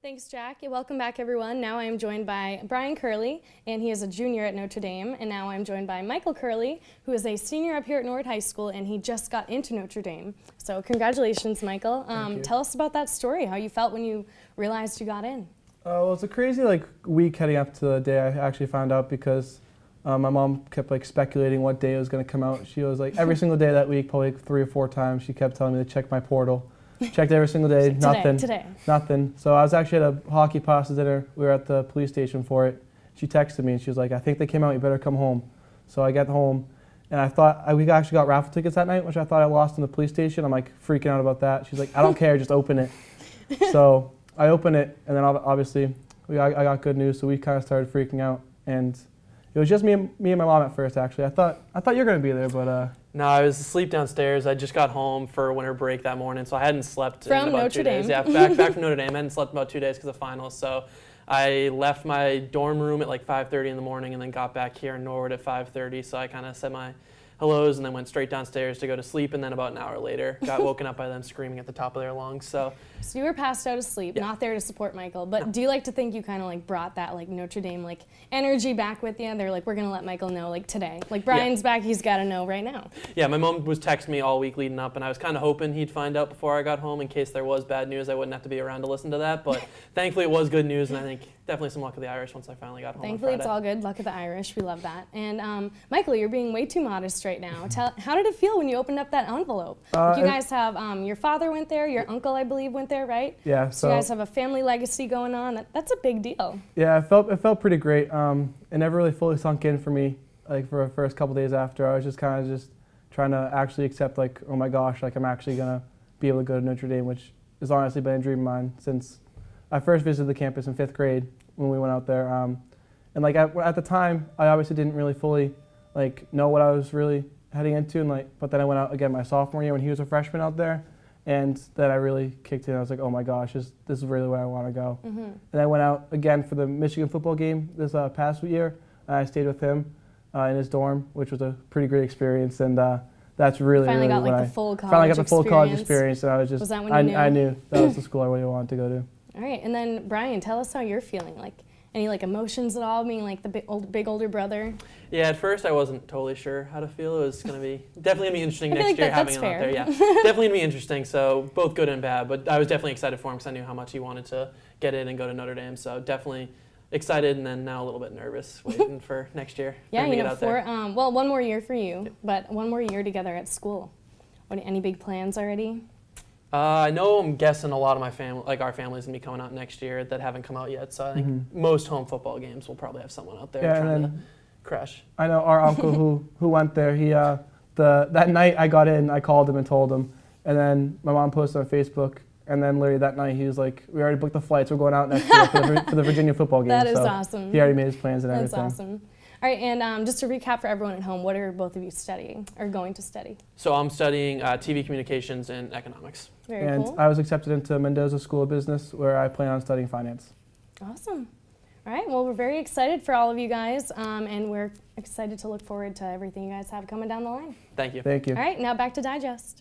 Thanks, Jack. Welcome back, everyone. Now I am joined by Brian Curley, and he is a junior at Notre Dame. And now I'm joined by Michael Curley, who is a senior up here at Norwood High School, and he just got into Notre Dame. So congratulations, Michael. Tell us about that story, how you felt when you realized you got in. Well, it's a crazy week heading up to the day I actually found out because my mom kept speculating what day it was going to come out. She was every single day that week, probably 3 or 4 times, she kept telling me to check my portal. Checked every single day, nothing. So I was actually at a hockey pasta dinner. We were at the police station for it. She texted me and she was like, "I think they came out, you better come home." So I get home and I thought, we actually got raffle tickets that night, which I thought I lost in the police station. I'm freaking out about that. She's like, "I don't care, just open it." So I open it and then obviously I got good news, so we kind of started freaking out. And it was just me and my mom at first, actually. I thought you were going to be there, but... No, I was asleep downstairs. I just got home for winter break that morning, so I hadn't slept in about 2 days. Yeah, back from Notre Dame. I hadn't slept about 2 days because of finals. So I left my dorm room at 5:30 in the morning and then got back here in Norwood at 5:30. So I kind of said my hellos and then went straight downstairs to go to sleep, and then about an hour later got woken up by them screaming at the top of their lungs. So you were passed out asleep, not there to support Michael, but do you like to think you kind of brought that Notre Dame energy back with you? They're we're going to let Michael know today. Brian's back, he's got to know right now. Yeah, my mom was texting me all week leading up, and I was kind of hoping he'd find out before I got home in case there was bad news. I wouldn't have to be around to listen to that, but thankfully it was good news, and I think definitely some luck of the Irish once I finally got home. Thankfully it's all good. Luck of the Irish. We love that. And Michael, you're being way too modest right now. How did it feel when you opened up that envelope? You guys have, your father went there, your uncle, I believe, went there, right? Yeah. So you guys have a family legacy going on. That's a big deal. Yeah, it felt pretty great. It never really fully sunk in for me. For the first couple days after, I was just kind of trying to actually accept oh my gosh, I'm actually gonna be able to go to Notre Dame, which has honestly been a dream of mine since I first visited the campus in 5th grade when we went out there. And at the time, I obviously didn't really fully know what I was really heading into, and but then I went out again my sophomore year when he was a freshman out there, and then I really kicked in. I was like, oh my gosh, this is really where I want to go. And I went out again for the Michigan football game this past year. I stayed with him in his dorm, which was a pretty great experience, and that's really finally really got the full college finally got the full college experience, and I was just that when you knew? I knew that was the school I really wanted to go to. All right, and then Brian, tell us how you're feeling. Any emotions at all, being the big older brother? Yeah, at first I wasn't totally sure how to feel. It was definitely going to be interesting next year having him out there. Yeah, definitely going to be interesting. So both good and bad, but I was definitely excited for him because I knew how much he wanted to get in and go to Notre Dame. So definitely excited, and then now a little bit nervous, waiting for next year. Yeah, you know, well, one more year for you, but one more year together at school. Any big plans already? I know I'm guessing a lot of my family, our family's gonna be coming out next year that haven't come out yet. So I think most home football games will probably have someone out there trying to crash. I know our uncle who went there. He that night I got in, I called him and told him, and then my mom posted on Facebook, and then literally that night he was like, "We already booked the flights. We're going out next year for the Virginia football game." That is awesome. He already made his plans and everything. That's awesome. All right, and just to recap for everyone at home, what are both of you studying or going to study? So I'm studying TV communications and economics. Very cool. And I was accepted into Mendoza School of Business, where I plan on studying finance. Awesome. All right, well, we're very excited for all of you guys, and we're excited to look forward to everything you guys have coming down the line. Thank you. Thank you. All right, now back to Digest.